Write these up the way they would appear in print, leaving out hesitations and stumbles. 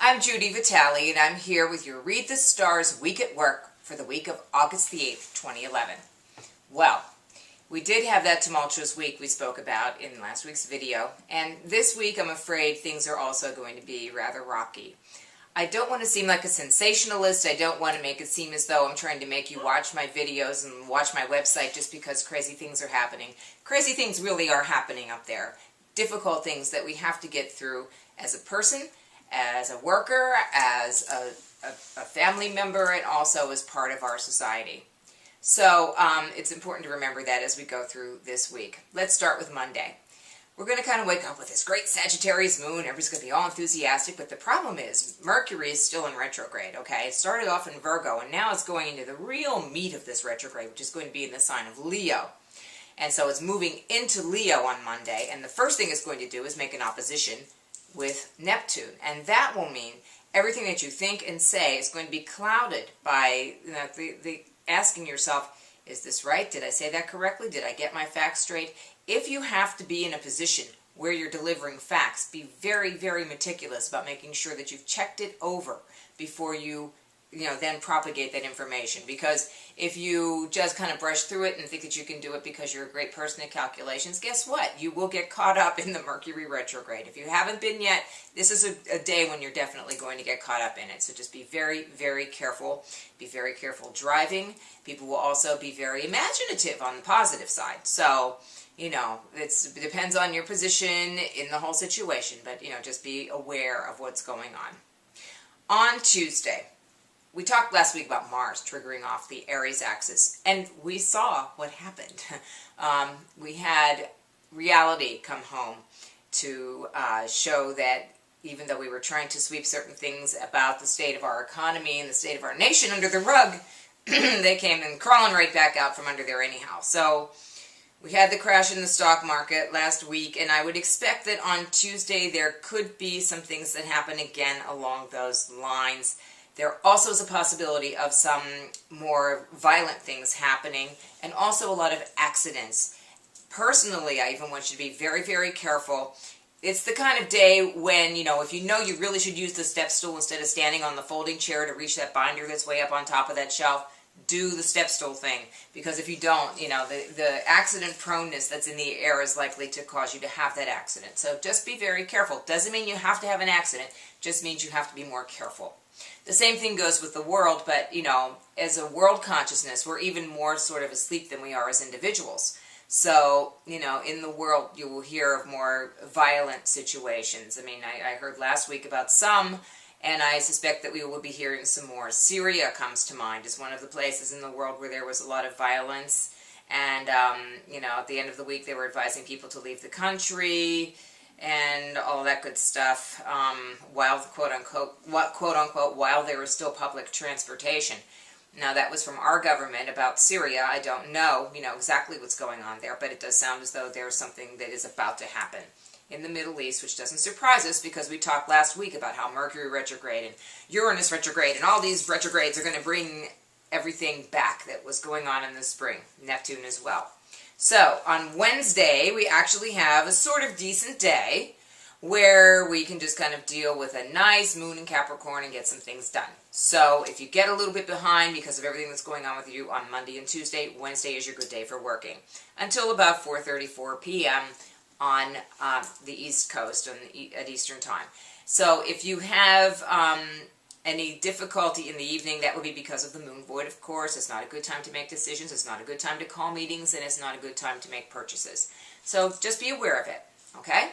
I'm Judy Vitale, and I'm here with your Read the Stars Week at Work for the week of August the 8th, 2011. Well, we did have that tumultuous week we spoke about in last week's video, and this week I'm afraid things are also going to be rather rocky. I don't want to seem like a sensationalist. I don't want to make it seem as though I'm trying to make you watch my videos and watch my website just because crazy things are happening. Crazy things really are happening up there. Difficult things that we have to get through as a person, as a worker, as a family member, and also as part of our society. So it's important to remember that as we go through this week. Let's start with Monday. We're going to kind of wake up with this great Sagittarius moon. Everybody's going to be all enthusiastic, but the problem is Mercury is still in retrograde, okay? It started off in Virgo, and now it's going into the real meat of this retrograde, which is going to be in the sign of Leo. And so it's moving into Leo on Monday, and the first thing it's going to do is make an opposition with Neptune, and that will mean everything that you think and say is going to be clouded by the asking yourself, is this right? Did I say that correctly? Did I get my facts straight? If you have to be in a position where you're delivering facts, be very, very meticulous about making sure that you've checked it over before you then propagate that information. Because if you just kind of brush through it and think that you can do it because you're a great person at calculations, guess what? You will get caught up in the Mercury retrograde. If you haven't been yet, this is a day when you're definitely going to get caught up in it. So just be very, very careful. Be very careful driving. People will also be very imaginative on the positive side. So, it depends on your position in the whole situation. But, just be aware of what's going on. On Tuesday, we talked last week about Mars triggering off the Aries axis, and we saw what happened. We had reality come home to show that even though we were trying to sweep certain things about the state of our economy and the state of our nation under the rug, they came and crawling right back out from under there anyhow. So we had the crash in the stock market last week, and I would expect that on Tuesday there could be some things that happen again along those lines. There also is a possibility of some more violent things happening, and also a lot of accidents. Personally, I even want you to be very, very careful. It's the kind of day when, if you really should use the step stool instead of standing on the folding chair to reach that binder that's way up on top of that shelf, do the step stool thing. Because if you don't, the accident proneness that's in the air is likely to cause you to have that accident. So just be very careful. Doesn't mean you have to have an accident, just means you have to be more careful. The same thing goes with the world, but, as a world consciousness, we're even more sort of asleep than we are as individuals. So, in the world, you will hear of more violent situations. I mean, I heard last week about some, and I suspect that we will be hearing some more. Syria comes to mind as one of the places in the world where there was a lot of violence. And, at the end of the week, they were advising people to leave the country and all that good stuff, while quote unquote, while there was still public transportation. Now that was from our government about Syria. I don't know, exactly what's going on there, but it does sound as though there's something that is about to happen in the Middle East, which doesn't surprise us because we talked last week about how Mercury retrograde and Uranus retrograde and all these retrogrades are going to bring everything back that was going on in the spring. Neptune as well. So, on Wednesday, we actually have a sort of decent day where we can just kind of deal with a nice moon in Capricorn and get some things done. So, if you get a little bit behind because of everything that's going on with you on Monday and Tuesday, Wednesday is your good day for working. Until about 4:34 p.m. on the East Coast at Eastern Time. So, if you have any difficulty in the evening, that would be because of the moon void, of course. It's not a good time to make decisions. It's not a good time to call meetings, and it's not a good time to make purchases. So just be aware of it, okay?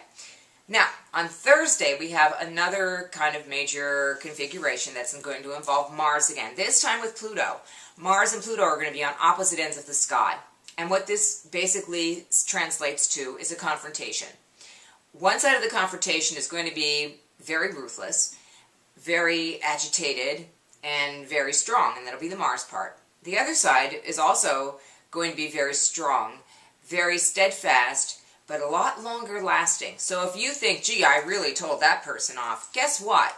Now, on Thursday, we have another kind of major configuration that's going to involve Mars again, this time with Pluto. Mars and Pluto are going to be on opposite ends of the sky. And what this basically translates to is a confrontation. One side of the confrontation is going to be very ruthless, very agitated, and very strong, and that'll be the Mars part. The other side is also going to be very strong, very steadfast, but a lot longer lasting. So if you think, gee, I really told that person off, guess what?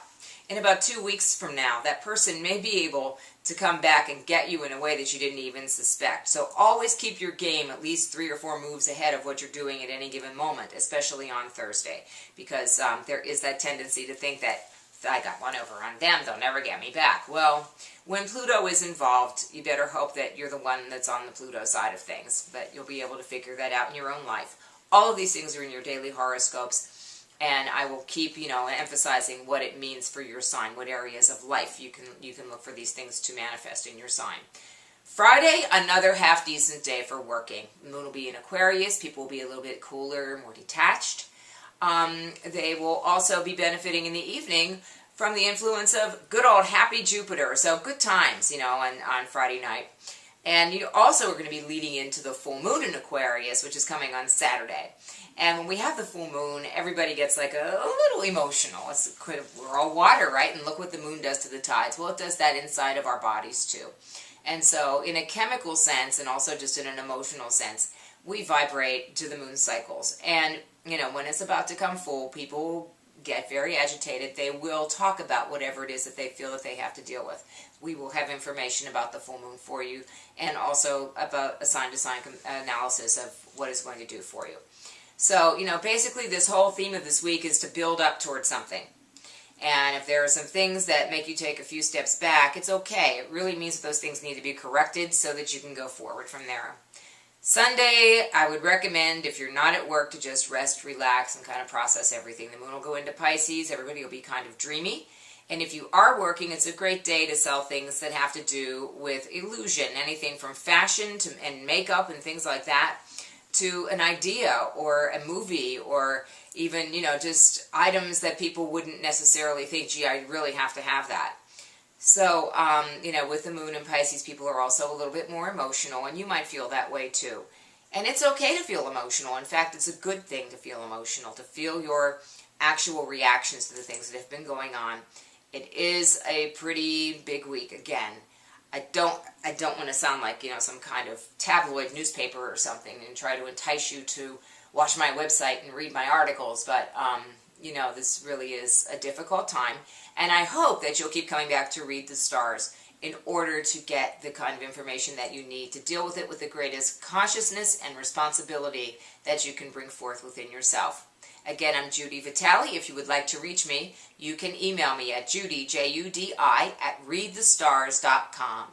In about 2 weeks from now, that person may be able to come back and get you in a way that you didn't even suspect. So always keep your game at least 3 or 4 moves ahead of what you're doing at any given moment, especially on Thursday, because there is that tendency to think that I got one over on them, they'll never get me back. Well, when Pluto is involved, you better hope that you're the one that's on the Pluto side of things, but you'll be able to figure that out in your own life. All of these things are in your daily horoscopes, and I will keep, emphasizing what it means for your sign, what areas of life you can look for these things to manifest in your sign. Friday, another half-decent day for working. The moon will be in Aquarius. People will be a little bit cooler, more detached. They will also be benefiting in the evening from the influence of good old happy Jupiter. So good times, on Friday night. And you also are going to be leading into the full moon in Aquarius, which is coming on Saturday. And when we have the full moon, everybody gets like a little emotional. We're all water, right? And look what the moon does to the tides. Well, it does that inside of our bodies too. And so in a chemical sense and also just in an emotional sense, we vibrate to the moon cycles. And, when it's about to come full, people get very agitated. They will talk about whatever it is that they feel that they have to deal with. We will have information about the full moon for you and also about a sign-to-sign analysis of what it's going to do for you. So, basically this whole theme of this week is to build up towards something. And if there are some things that make you take a few steps back, it's okay. It really means that those things need to be corrected so that you can go forward from there. Sunday, I would recommend, if you're not at work, to just rest, relax, and kind of process everything. The moon will go into Pisces. Everybody will be kind of dreamy. And if you are working, it's a great day to sell things that have to do with illusion. Anything from fashion and makeup and things like that to an idea or a movie or even, just items that people wouldn't necessarily think, gee, I really have to have that. So, with the moon in Pisces, people are also a little bit more emotional, and you might feel that way too. And it's okay to feel emotional. In fact, it's a good thing to feel emotional, to feel your actual reactions to the things that have been going on. It is a pretty big week. Again, I don't want to sound like, some kind of tabloid newspaper or something and try to entice you to watch my website and read my articles, but, this really is a difficult time, and I hope that you'll keep coming back to read the stars in order to get the kind of information that you need to deal with it with the greatest consciousness and responsibility that you can bring forth within yourself. Again, I'm Judy Vitale. If you would like to reach me, you can email me at Judy, Judi, at readthestars.com.